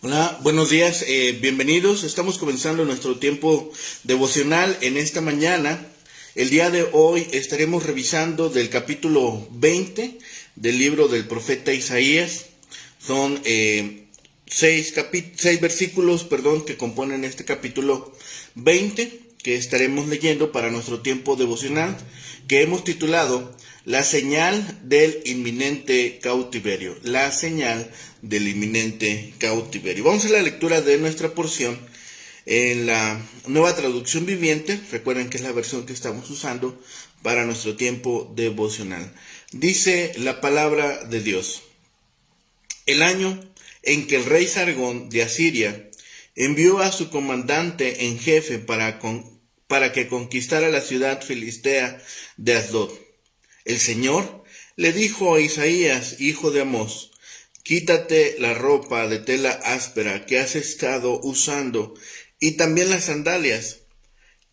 Hola, buenos días, bienvenidos. Estamos comenzando nuestro tiempo devocional en esta mañana. El día de hoy estaremos revisando del capítulo 20 del libro del profeta Isaías. Son seis versículos, que componen este capítulo 20 que estaremos leyendo para nuestro tiempo devocional, que hemos titulado La señal del inminente cautiverio. La señal del inminente cautiverio. Vamos a la lectura de nuestra porción en la Nueva Traducción Viviente. Recuerden que es la versión que estamos usando para nuestro tiempo devocional. Dice la palabra de Dios: el año en que el rey Sargón de Asiria envió a su comandante en jefe para que conquistara la ciudad filistea de Asdod. El Señor le dijo a Isaías, hijo de Amós: quítate la ropa de tela áspera que has estado usando y también las sandalias.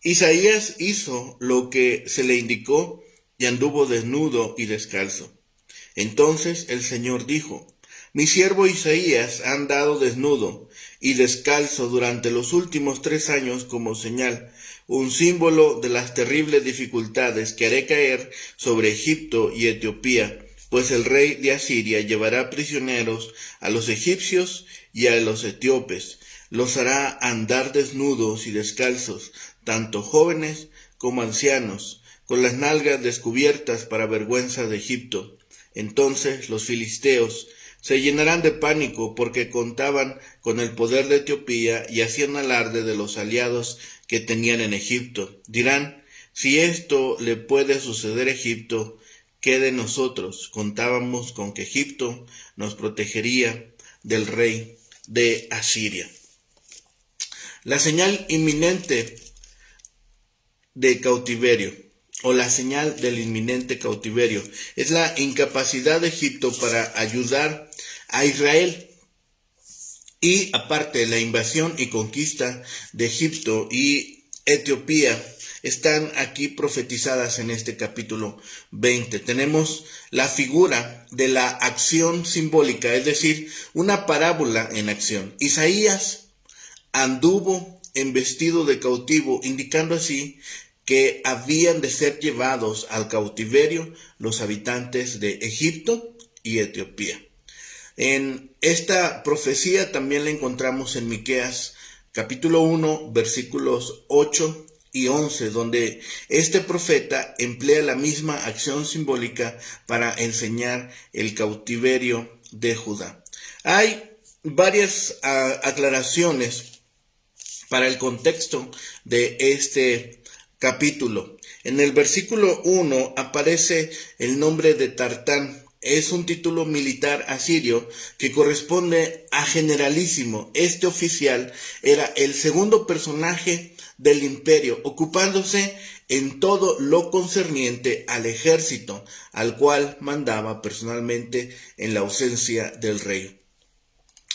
Isaías hizo lo que se le indicó y anduvo desnudo y descalzo. Entonces el Señor dijo: mi siervo Isaías ha andado desnudo y descalzo durante los últimos 3 años como señal, un símbolo de las terribles dificultades que haré caer sobre Egipto y Etiopía, pues el rey de Asiria llevará prisioneros a los egipcios y a los etíopes. Los hará andar desnudos y descalzos, tanto jóvenes como ancianos, con las nalgas descubiertas para vergüenza de Egipto. Entonces los filisteos se llenarán de pánico porque contaban con el poder de Etiopía y hacían alarde de los aliados que tenían en Egipto. Dirán: si esto le puede suceder a Egipto, ¿qué de nosotros? Contábamos con que Egipto nos protegería del rey de Asiria. La señal inminente de cautiverio, o la señal del inminente cautiverio, es la incapacidad de Egipto para ayudar a Israel. Y aparte, la invasión y conquista de Egipto y Etiopía están aquí profetizadas en este capítulo 20. Tenemos la figura de la acción simbólica, es decir, una parábola en acción. Isaías anduvo en vestido de cautivo, indicando así que habían de ser llevados al cautiverio los habitantes de Egipto y Etiopía. En esta profecía también la encontramos en Miqueas capítulo 1 versículos 8 y 11, donde este profeta emplea la misma acción simbólica para enseñar el cautiverio de Judá. Hay varias aclaraciones para el contexto de este capítulo. En el versículo 1 aparece el nombre de Tartán. Es un título militar asirio que corresponde a generalísimo. Este oficial era el segundo personaje del imperio, ocupándose en todo lo concerniente al ejército, al cual mandaba personalmente en la ausencia del rey.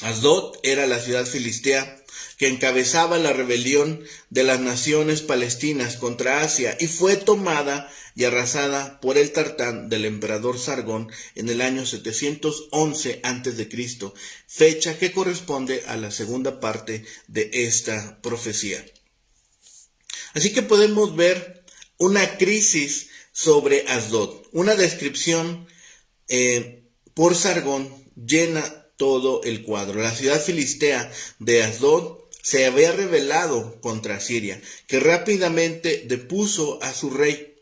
Asdod era la ciudad filistea que encabezaba la rebelión de las naciones palestinas contra Asia y fue tomada y arrasada por el Tartán del emperador Sargón en el año 711 a.C., fecha que corresponde a la segunda parte de esta profecía. Así que podemos ver una crisis sobre Asdod, una descripción por Sargón llena todo el cuadro. La ciudad filistea de Asdod se había rebelado contra Siria, que rápidamente depuso a su rey.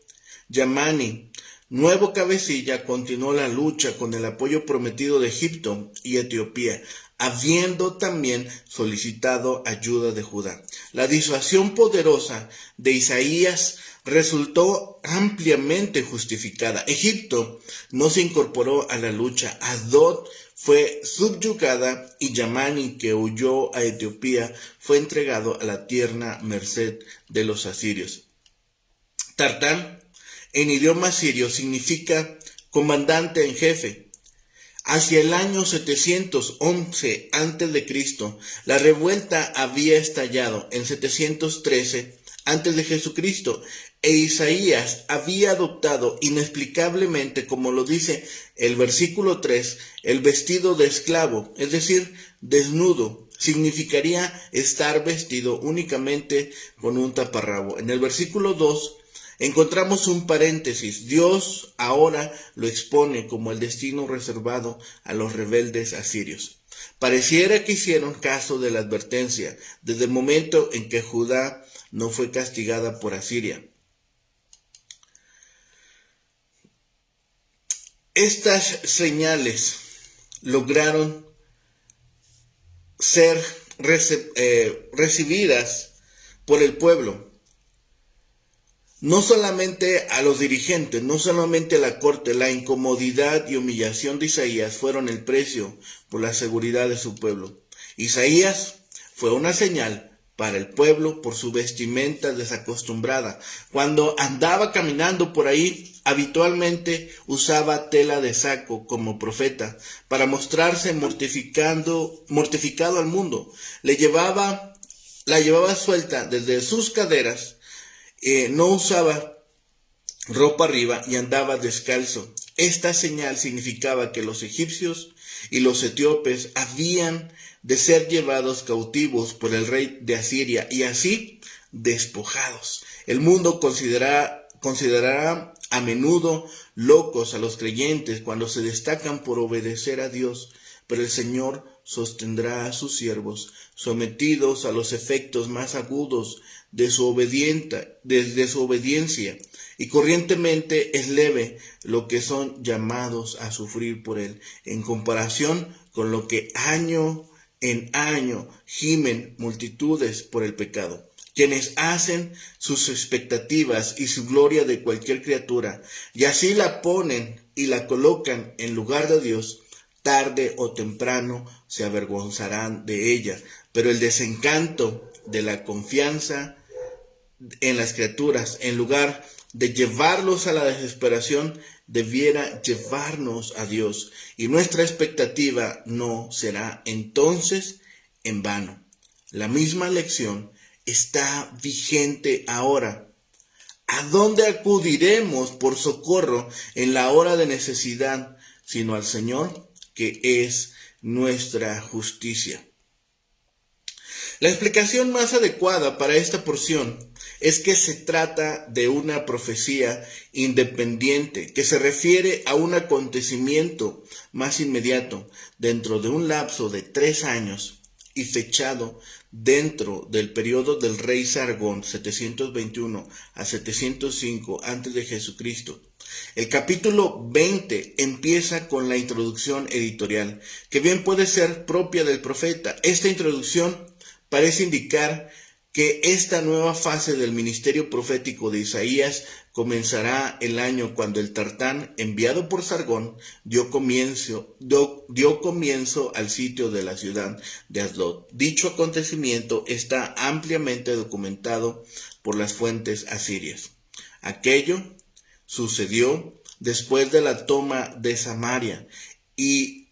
Yamani, nuevo cabecilla, continuó la lucha con el apoyo prometido de Egipto y Etiopía, habiendo también solicitado ayuda de Judá. La disuasión poderosa de Isaías resultó ampliamente justificada. Egipto no se incorporó a la lucha. Asdod fue subyugada y Yamani, que huyó a Etiopía, fue entregado a la tierna merced de los asirios. Tartán, en idioma sirio, significa comandante en jefe. Hacia el año 711 a.C., la revuelta había estallado en 713 antes de Jesucristo, e Isaías había adoptado inexplicablemente, como lo dice el versículo 3, el vestido de esclavo, es decir, desnudo, significaría estar vestido únicamente con un taparrabo. En el versículo 2 encontramos un paréntesis. Dios ahora lo expone como el destino reservado a los rebeldes asirios. Pareciera que hicieron caso de la advertencia desde el momento en que Judá no fue castigada por Asiria. Estas señales lograron ser recibidas por el pueblo. No solamente a los dirigentes, no solamente a la corte, la incomodidad y humillación de Isaías fueron el precio por la seguridad de su pueblo. Isaías fue una señal para el pueblo por su vestimenta desacostumbrada. Cuando andaba caminando por ahí, habitualmente usaba tela de saco como profeta para mostrarse mortificado al mundo. La llevaba suelta desde sus caderas, no usaba ropa arriba y andaba descalzo. Esta señal significaba que los egipcios y los etíopes habían de ser llevados cautivos por el rey de Asiria y así despojados. El mundo considerará a menudo locos a los creyentes cuando se destacan por obedecer a Dios, pero el Señor sostendrá a sus siervos, sometidos a los efectos más agudos de su obediencia, y corrientemente es leve lo que son llamados a sufrir por él, en comparación con lo que año en año gimen multitudes por el pecado. Quienes hacen sus expectativas y su gloria de cualquier criatura, y así la ponen y la colocan en lugar de Dios, tarde o temprano se avergonzarán de ella. Pero el desencanto de la confianza en las criaturas, en lugar de llevarlos a la desesperación, debiera llevarnos a Dios, y nuestra expectativa no será entonces en vano. La misma lección está vigente ahora. ¿A dónde acudiremos por socorro en la hora de necesidad, sino al Señor, que es nuestra justicia? La explicación más adecuada para esta porción es que se trata de una profecía independiente que se refiere a un acontecimiento más inmediato dentro de un lapso de 3 años y fechado dentro del periodo del rey Sargón 721 a 705 antes de Jesucristo. El capítulo 20 empieza con la introducción editorial, que bien puede ser propia del profeta. Esta introducción parece indicar que esta nueva fase del ministerio profético de Isaías comenzará el año cuando el Tartán, enviado por Sargón, dio comienzo al sitio de la ciudad de Asdod. Dicho acontecimiento está ampliamente documentado por las fuentes asirias. Aquello sucedió después de la toma de Samaria y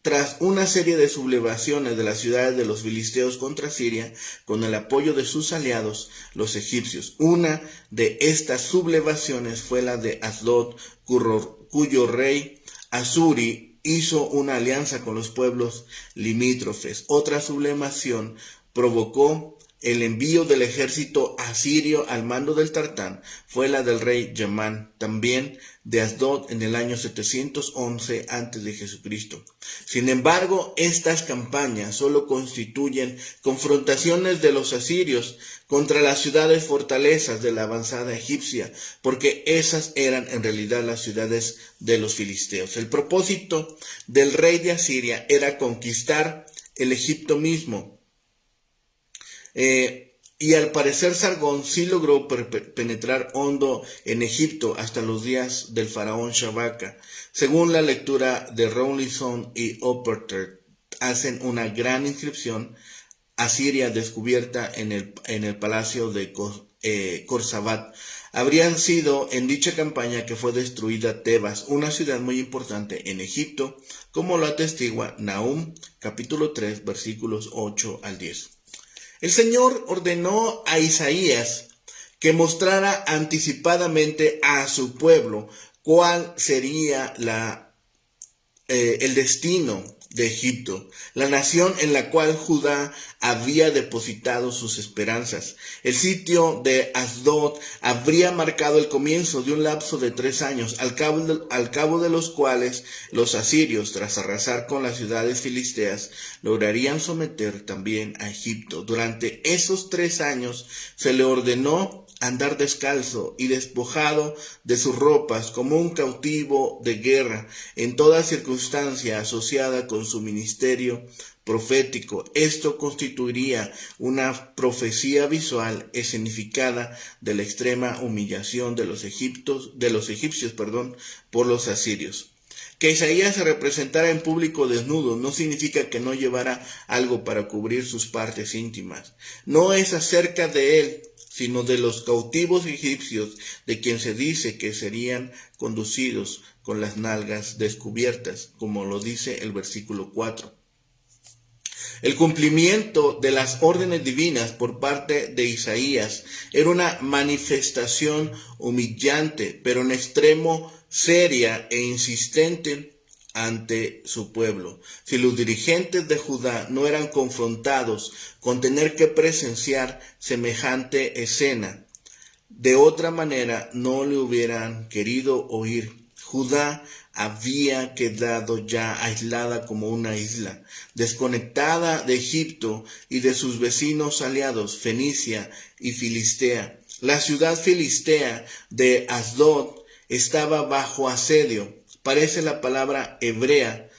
tras una serie de sublevaciones de las ciudades de los filisteos contra Siria, con el apoyo de sus aliados, los egipcios. Una de estas sublevaciones fue la de Asdod, cuyo rey Asuri hizo una alianza con los pueblos limítrofes. Otra sublevación provocó el envío del ejército asirio al mando del Tartán, fue la del rey Yamán, también de Asdod en el año 711 a.C. Sin embargo, estas campañas solo constituyen confrontaciones de los asirios contra las ciudades fortalezas de la avanzada egipcia, porque esas eran en realidad las ciudades de los filisteos. El propósito del rey de Asiria era conquistar el Egipto mismo. Y al parecer Sargón sí logró penetrar hondo en Egipto hasta los días del faraón Shabaka. Según la lectura de Rawlinson y Opperter, hacen una gran inscripción asiria descubierta en el palacio de Khorsabat. Habría sido en dicha campaña que fue destruida Tebas, una ciudad muy importante en Egipto, como lo atestigua Nahum, capítulo 3, versículos 8 al 10. El Señor ordenó a Isaías que mostrara anticipadamente a su pueblo cuál sería el destino de Egipto, la nación en la cual Judá había depositado sus esperanzas. El sitio de Asdod habría marcado el comienzo de un lapso de 3 años, al cabo de los cuales los asirios, tras arrasar con las ciudades filisteas, lograrían someter también a Egipto. Durante esos 3 años se le ordenó andar descalzo y despojado de sus ropas como un cautivo de guerra en toda circunstancia asociada con su ministerio profético. Esto constituiría una profecía visual escenificada de la extrema humillación de los egipcios, por los asirios. Que Isaías se representara en público desnudo no significa que no llevara algo para cubrir sus partes íntimas. No es acerca de él, sino de los cautivos egipcios, de quien se dice que serían conducidos con las nalgas descubiertas, como lo dice el versículo 4. El cumplimiento de las órdenes divinas por parte de Isaías era una manifestación humillante, pero en extremo seria e insistente ante su pueblo. Si los dirigentes de Judá no eran confrontados con tener que presenciar semejante escena, de otra manera no le hubieran querido oír. Judá había quedado ya aislada como una isla, desconectada de Egipto y de sus vecinos aliados, Fenicia y Filistea. La ciudad filistea de Asdod estaba bajo asedio. Parece la palabra hebrea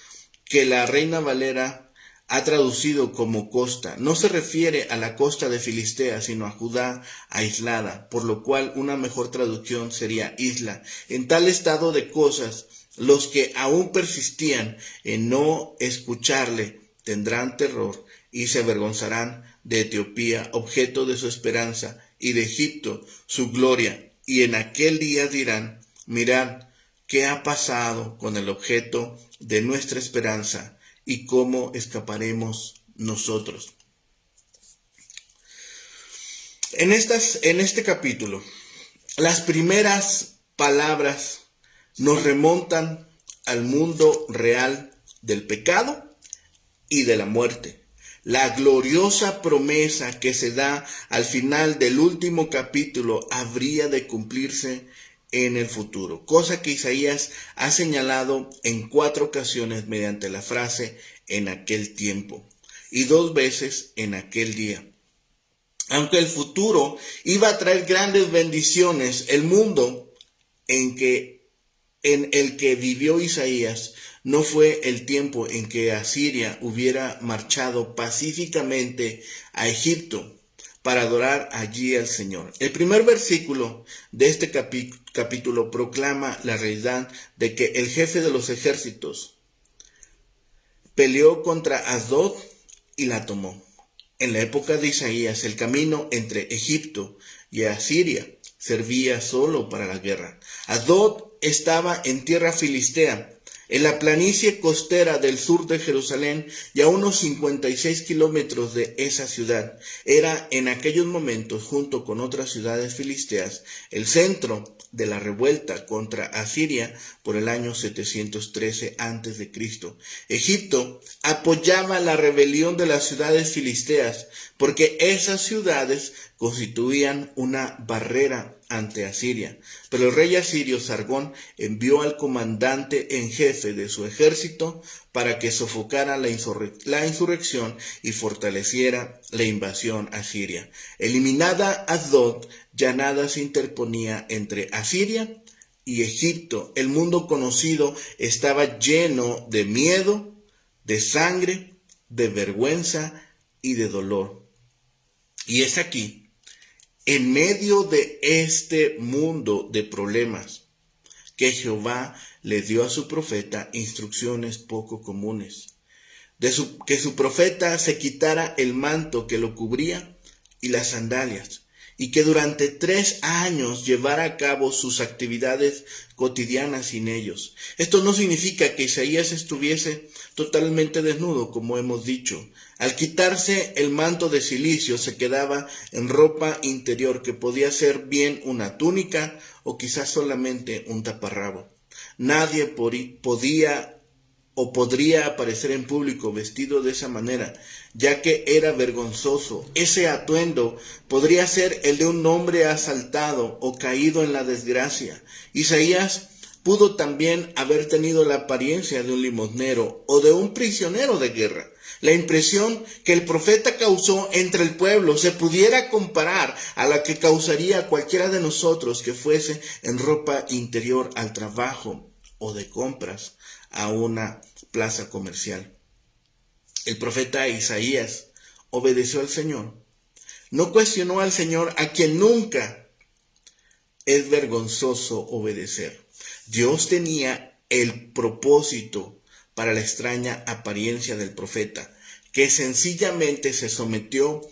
que la Reina Valera ha traducido como costa. No se refiere a la costa de Filistea, sino a Judá aislada, por lo cual una mejor traducción sería isla. En tal estado de cosas, los que aún persistían en no escucharle tendrán terror y se avergonzarán de Etiopía, objeto de su esperanza, y de Egipto, su gloria. Y en aquel día dirán: mirad, ¿qué ha pasado con el objeto de nuestra esperanza y cómo escaparemos nosotros? En este capítulo, las primeras palabras nos remontan al mundo real del pecado y de la muerte. La gloriosa promesa que se da al final del último capítulo habría de cumplirse en el futuro, cosa que Isaías ha señalado en 4 ocasiones mediante la frase "en aquel tiempo" y 2 veces "en aquel día". Aunque el futuro iba a traer grandes bendiciones, el mundo en el que vivió Isaías no fue el tiempo en que Asiria hubiera marchado pacíficamente a Egipto para adorar allí al Señor. El primer versículo de este capítulo proclama la realidad de que el jefe de los ejércitos peleó contra Asdod y la tomó. En la época de Isaías, el camino entre Egipto y Asiria servía solo para la guerra. Asdod estaba en tierra filistea, en la planicie costera del sur de Jerusalén y a unos 56 kilómetros de esa ciudad. Era en aquellos momentos, junto con otras ciudades filisteas, el centro de la revuelta contra Asiria por el año 713 a.C. Egipto apoyaba la rebelión de las ciudades filisteas porque esas ciudades constituían una barrera ante Asiria. Pero el rey asirio Sargón envió al comandante en jefe de su ejército para que sofocara la insurrección y fortaleciera la invasión asiria. Eliminada Asdod, ya nada se interponía entre Asiria y Egipto. El mundo conocido estaba lleno de miedo, de sangre, de vergüenza y de dolor. Y es aquí, en medio de este mundo de problemas, que Jehová le dio a su profeta instrucciones poco comunes. Que su profeta se quitara el manto que lo cubría y las sandalias, y que durante 3 años llevara a cabo sus actividades cotidianas sin ellos. Esto no significa que Isaías estuviese totalmente desnudo, como hemos dicho. Al quitarse el manto de cilicio se quedaba en ropa interior que podía ser bien una túnica o quizás solamente un taparrabo. Nadie podía o podría aparecer en público vestido de esa manera, ya que era vergonzoso. Ese atuendo podría ser el de un hombre asaltado o caído en la desgracia. Isaías pudo también haber tenido la apariencia de un limosnero o de un prisionero de guerra. La impresión que el profeta causó entre el pueblo se pudiera comparar a la que causaría cualquiera de nosotros que fuese en ropa interior al trabajo o de compras a una plaza comercial. El profeta Isaías obedeció al Señor. No cuestionó al Señor, a quien nunca es vergonzoso obedecer. Dios tenía el propósito para la extraña apariencia del profeta, que sencillamente se sometió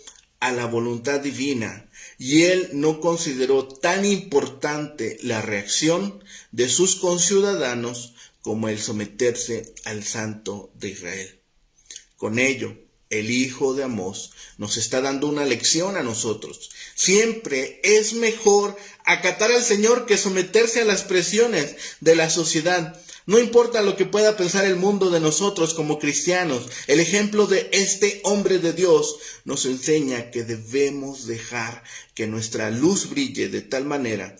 a la voluntad divina, y él no consideró tan importante la reacción de sus conciudadanos como el someterse al Santo de Israel. Con ello, el hijo de Amós nos está dando una lección a nosotros. Siempre es mejor acatar al Señor que someterse a las presiones de la sociedad. No importa lo que pueda pensar el mundo de nosotros como cristianos, el ejemplo de este hombre de Dios nos enseña que debemos dejar que nuestra luz brille de tal manera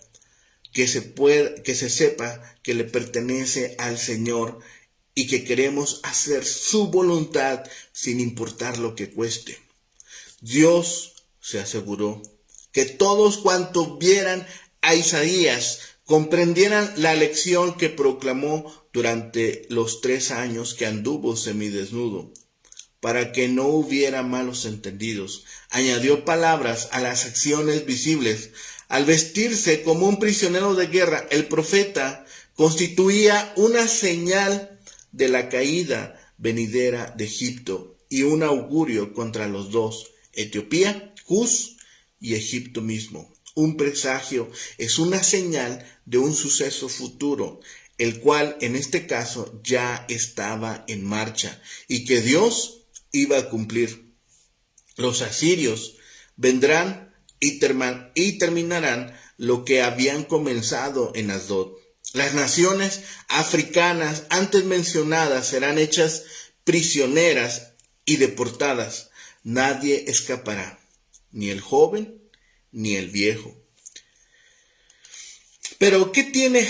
que se sepa que le pertenece al Señor y que queremos hacer su voluntad sin importar lo que cueste. Dios se aseguró que todos cuantos vieran a Isaías comprendieran la lección que proclamó durante los 3 años que anduvo semidesnudo. Para que no hubiera malos entendidos, añadió palabras a las acciones visibles. Al vestirse como un prisionero de guerra, el profeta constituía una señal de la caída venidera de Egipto y un augurio contra los dos, Etiopía, Cus y Egipto mismo. Un presagio es una señal de un suceso futuro, el cual en este caso ya estaba en marcha y que Dios iba a cumplir. Los asirios vendrán y terminarán lo que habían comenzado en Asdod. Las naciones africanas antes mencionadas serán hechas prisioneras y deportadas. Nadie escapará, ni el joven ni el viejo. Pero ¿qué tiene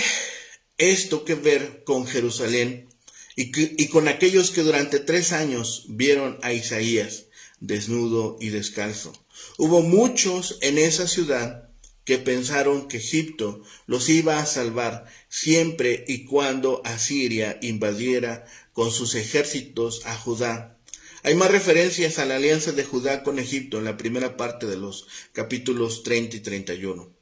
esto que ver con Jerusalén y con aquellos que durante 3 años vieron a Isaías desnudo y descalzo? Hubo muchos en esa ciudad que pensaron que Egipto los iba a salvar siempre y cuando Asiria invadiera con sus ejércitos a Judá. Hay más referencias a la alianza de Judá con Egipto en la primera parte de los capítulos 30 y 31.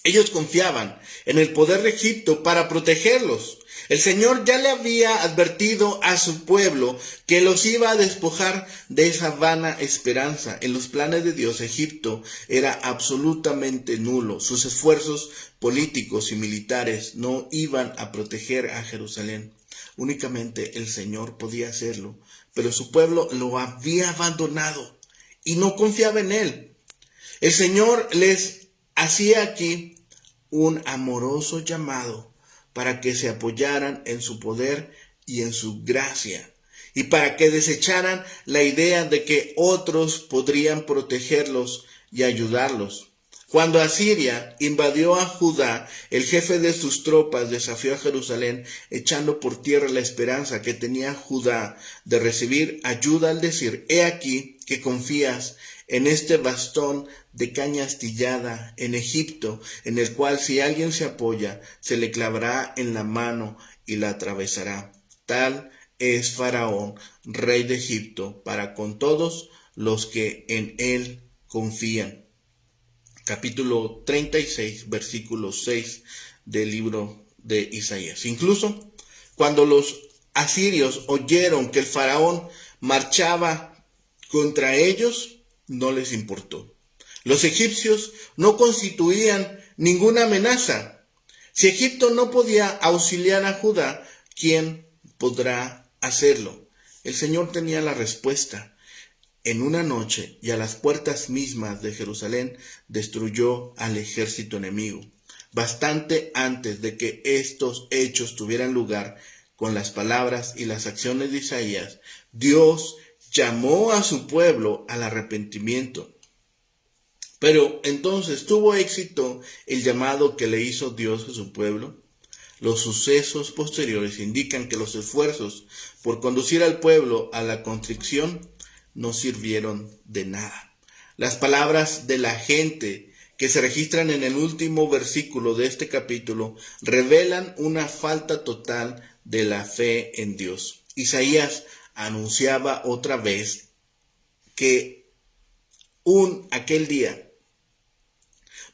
Ellos confiaban en el poder de Egipto para protegerlos. El Señor ya le había advertido a su pueblo que los iba a despojar de esa vana esperanza. En los planes de Dios, Egipto era absolutamente nulo. Sus esfuerzos políticos y militares no iban a proteger a Jerusalén. Únicamente el Señor podía hacerlo, pero su pueblo lo había abandonado y no confiaba en él. El Señor les hacía aquí un amoroso llamado para que se apoyaran en su poder y en su gracia, y para que desecharan la idea de que otros podrían protegerlos y ayudarlos. Cuando Asiria invadió a Judá, el jefe de sus tropas desafió a Jerusalén, echando por tierra la esperanza que tenía Judá de recibir ayuda al decir: «He aquí que confías en este bastón de caña astillada en Egipto, en el cual si alguien se apoya, se le clavará en la mano y la atravesará. Tal es Faraón, rey de Egipto, para con todos los que en él confían». Capítulo 36, versículo 6 del libro de Isaías. Incluso cuando los asirios oyeron que el faraón marchaba contra ellos, no les importó. Los egipcios no constituían ninguna amenaza. Si Egipto no podía auxiliar a Judá, ¿quién podrá hacerlo? El Señor tenía la respuesta. En una noche y a las puertas mismas de Jerusalén destruyó al ejército enemigo. Bastante antes de que estos hechos tuvieran lugar, con las palabras y las acciones de Isaías, Dios llamó a su pueblo al arrepentimiento. Pero entonces, ¿tuvo éxito el llamado que le hizo Dios a su pueblo? Los sucesos posteriores indican que los esfuerzos por conducir al pueblo a la contrición no sirvieron de nada. Las palabras de la gente que se registran en el último versículo de este capítulo revelan una falta total de la fe en Dios. Isaías anunciaba otra vez que aquel día,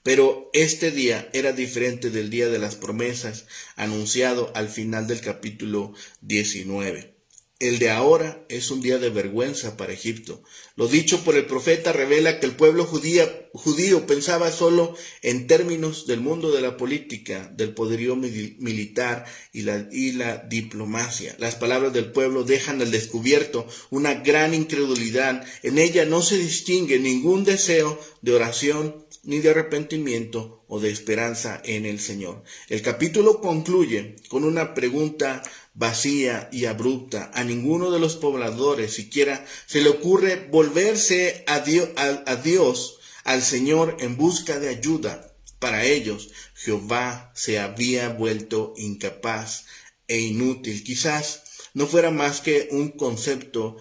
pero este día era diferente del día de las promesas anunciado al final del capítulo 19. El de ahora es un día de vergüenza para Egipto. Lo dicho por el profeta revela que el pueblo judío pensaba solo en términos del mundo de la política, del poderío militar y la diplomacia. Las palabras del pueblo dejan al descubierto una gran incredulidad. En ella no se distingue ningún deseo de oración, ni de arrepentimiento o de esperanza en el Señor. El capítulo concluye con una pregunta vacía y abrupta. A ninguno de los pobladores siquiera se le ocurre volverse a Dios, al Señor, en busca de ayuda. Para ellos, Jehová se había vuelto incapaz e inútil. Quizás no fuera más que un concepto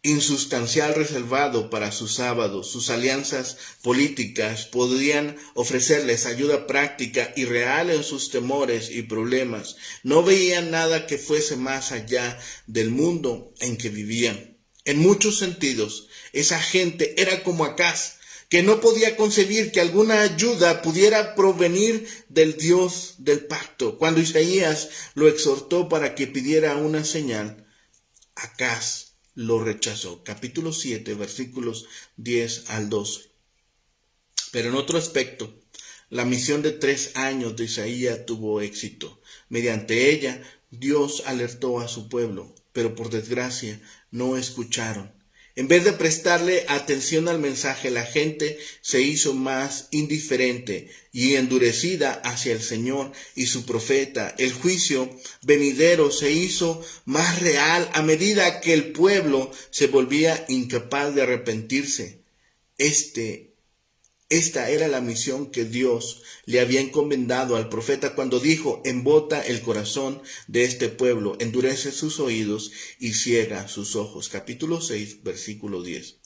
insustancial reservado para sus sábados. Sus alianzas políticas podían ofrecerles ayuda práctica y real en sus temores y problemas. No veían nada que fuese más allá del mundo en que vivían. En muchos sentidos, esa gente era como Acaz, que no podía concebir que alguna ayuda pudiera provenir del Dios del pacto. Cuando Isaías lo exhortó para que pidiera una señal, Acaz lo rechazó. Capítulo 7, versículos 10 al 12. Pero en otro aspecto, la misión de 3 años de Isaías tuvo éxito. Mediante ella, Dios alertó a su pueblo, pero por desgracia no escucharon. En vez de prestarle atención al mensaje, la gente se hizo más indiferente y endurecida hacia el Señor y su profeta. El juicio venidero se hizo más real a medida que el pueblo se volvía incapaz de arrepentirse. Esta era la misión que Dios le había encomendado al profeta cuando dijo: embota el corazón de este pueblo, endurece sus oídos y ciega sus ojos. Capítulo 6, versículo 10.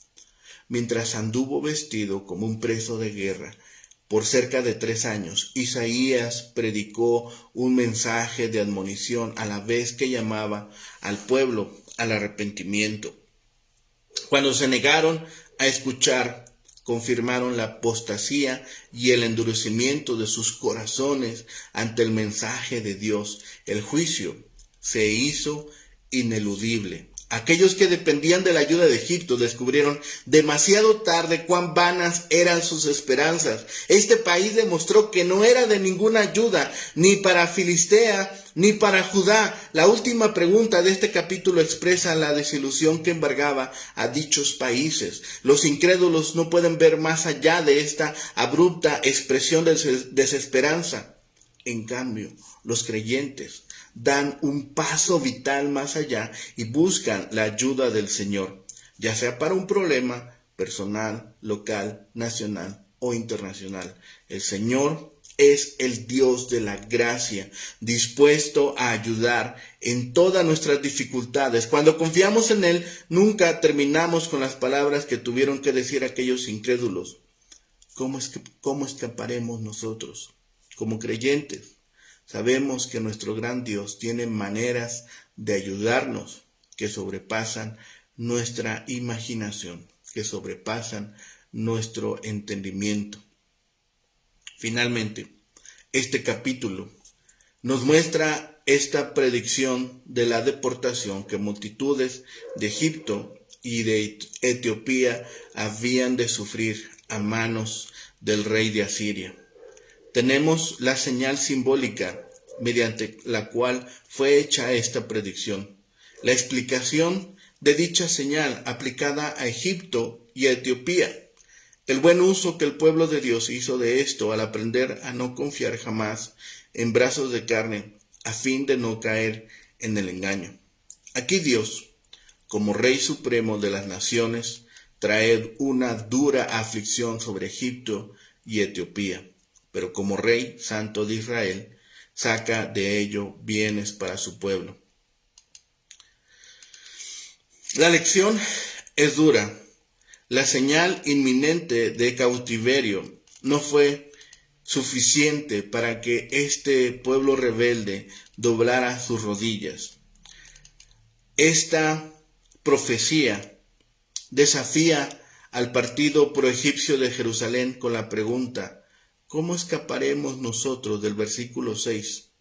Mientras anduvo vestido como un preso de guerra por cerca de 3 años, Isaías predicó un mensaje de admonición a la vez que llamaba al pueblo al arrepentimiento. Cuando se negaron a escuchar, confirmaron la apostasía y el endurecimiento de sus corazones ante el mensaje de Dios. El juicio se hizo ineludible. Aquellos que dependían de la ayuda de Egipto descubrieron demasiado tarde cuán vanas eran sus esperanzas. Este país demostró que no era de ninguna ayuda, ni para Filistea, ni para Judá. La última pregunta de este capítulo expresa la desilusión que embargaba a dichos países. Los incrédulos no pueden ver más allá de esta abrupta expresión de desesperanza. En cambio, los creyentes dan un paso vital más allá y buscan la ayuda del Señor, ya sea para un problema personal, local, nacional o internacional. El Señor es el Dios de la gracia, dispuesto a ayudar en todas nuestras dificultades. Cuando confiamos en Él, nunca terminamos con las palabras que tuvieron que decir aquellos incrédulos. ¿Cómo escaparemos nosotros como creyentes? Sabemos que nuestro gran Dios tiene maneras de ayudarnos que sobrepasan nuestra imaginación, que sobrepasan nuestro entendimiento. Finalmente, este capítulo nos muestra esta predicción de la deportación que multitudes de Egipto y de Etiopía habían de sufrir a manos del rey de Asiria. Tenemos la señal simbólica mediante la cual fue hecha esta predicción. La explicación de dicha señal aplicada a Egipto y a Etiopía. El buen uso que el pueblo de Dios hizo de esto al aprender a no confiar jamás en brazos de carne a fin de no caer en el engaño. Aquí Dios, como Rey Supremo de las naciones, trae una dura aflicción sobre Egipto y Etiopía, pero como Rey Santo de Israel, saca de ello bienes para su pueblo. La lección es dura. La señal inminente de cautiverio no fue suficiente para que este pueblo rebelde doblara sus rodillas. Esta profecía desafía al partido proegipcio de Jerusalén con la pregunta: ¿cómo escaparemos nosotros del versículo 6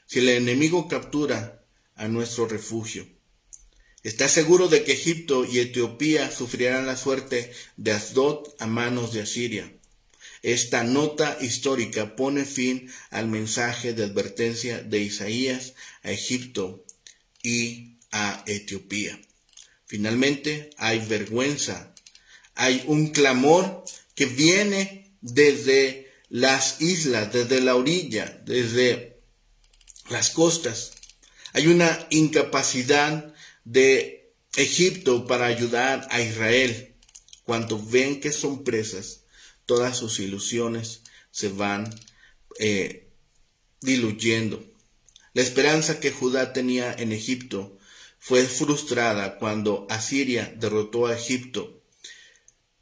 si el enemigo captura a nuestro refugio? ¿Estás seguro de que Egipto y Etiopía sufrirán la suerte de Asdod a manos de Asiria? Esta nota histórica pone fin al mensaje de advertencia de Isaías a Egipto y a Etiopía. Finalmente, hay vergüenza, hay un clamor que viene desde las islas, desde la orilla, desde las costas. Hay una incapacidad de Egipto para ayudar a Israel. Cuando ven que son presas, todas sus ilusiones se van diluyendo. La esperanza que Judá tenía en Egipto fue frustrada cuando Asiria derrotó a Egipto.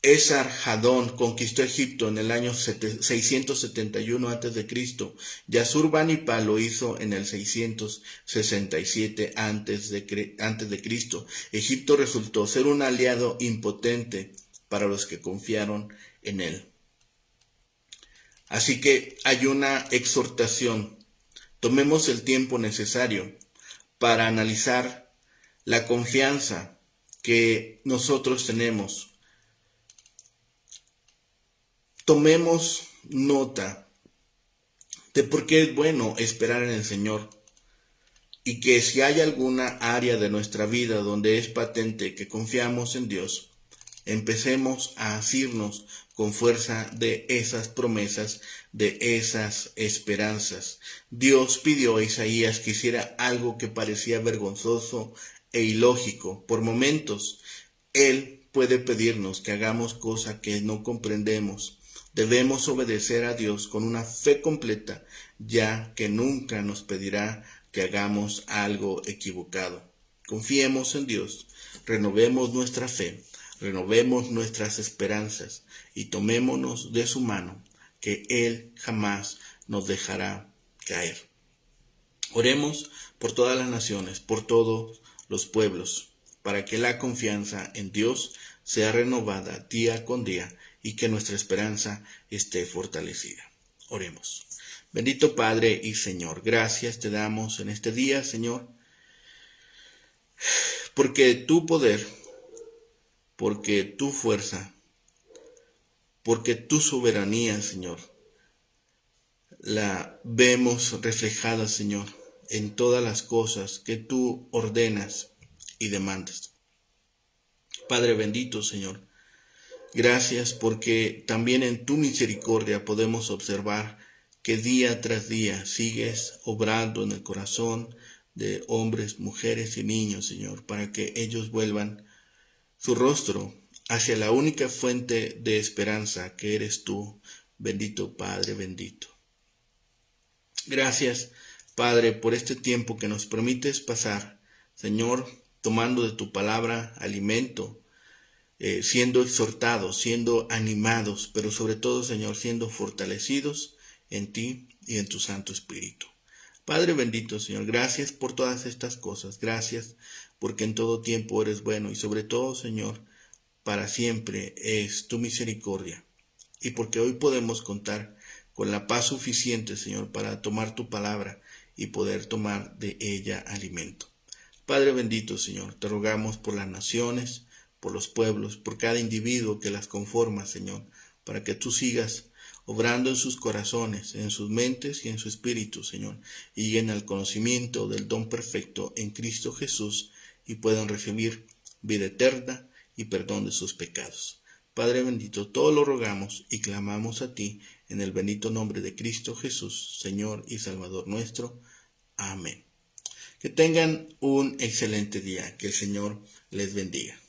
Esarhadón conquistó Egipto en el año 671 a.C. y Asurbanipal lo hizo en el 667 a.C. Egipto resultó ser un aliado impotente para los que confiaron en él. Así que hay una exhortación. Tomemos el tiempo necesario para analizar la confianza que nosotros tenemos. Tomemos nota de por qué es bueno esperar en el Señor, y que si hay alguna área de nuestra vida donde es patente que confiamos en Dios, empecemos a asirnos con fuerza de esas promesas, de esas esperanzas. Dios pidió a Isaías que hiciera algo que parecía vergonzoso e ilógico. Por momentos, Él puede pedirnos que hagamos cosas que no comprendemos. Debemos obedecer a Dios con una fe completa, ya que nunca nos pedirá que hagamos algo equivocado. Confiemos en Dios, renovemos nuestra fe, renovemos nuestras esperanzas y tomémonos de su mano, que Él jamás nos dejará caer. Oremos por todas las naciones, por todos los pueblos, para que la confianza en Dios sea renovada día con día y que nuestra esperanza esté fortalecida. Oremos. Bendito Padre y Señor, gracias te damos en este día, Señor, porque tu poder, porque tu fuerza, porque tu soberanía, Señor, la vemos reflejada, Señor, en todas las cosas que tú ordenas y demandas. Padre bendito, Señor, gracias porque también en tu misericordia podemos observar que día tras día sigues obrando en el corazón de hombres, mujeres y niños, Señor, para que ellos vuelvan su rostro hacia la única fuente de esperanza que eres tú, bendito Padre bendito. Gracias, Padre, por este tiempo que nos permites pasar, Señor, tomando de tu palabra alimento, siendo exhortados, siendo animados, pero sobre todo, Señor, siendo fortalecidos en ti y en tu Santo Espíritu. Padre bendito, Señor, gracias por todas estas cosas. Gracias porque en todo tiempo eres bueno y sobre todo, Señor, para siempre es tu misericordia. Y porque hoy podemos contar con la paz suficiente, Señor, para tomar tu palabra y poder tomar de ella alimento. Padre bendito, Señor, te rogamos por las naciones, por los pueblos, por cada individuo que las conforma, Señor, para que tú sigas obrando en sus corazones, en sus mentes y en su espíritu, Señor, y lleguen al conocimiento del don perfecto en Cristo Jesús y puedan recibir vida eterna y perdón de sus pecados. Padre bendito, todo lo rogamos y clamamos a ti en el bendito nombre de Cristo Jesús, Señor y Salvador nuestro. Amén. Que tengan un excelente día. Que el Señor les bendiga.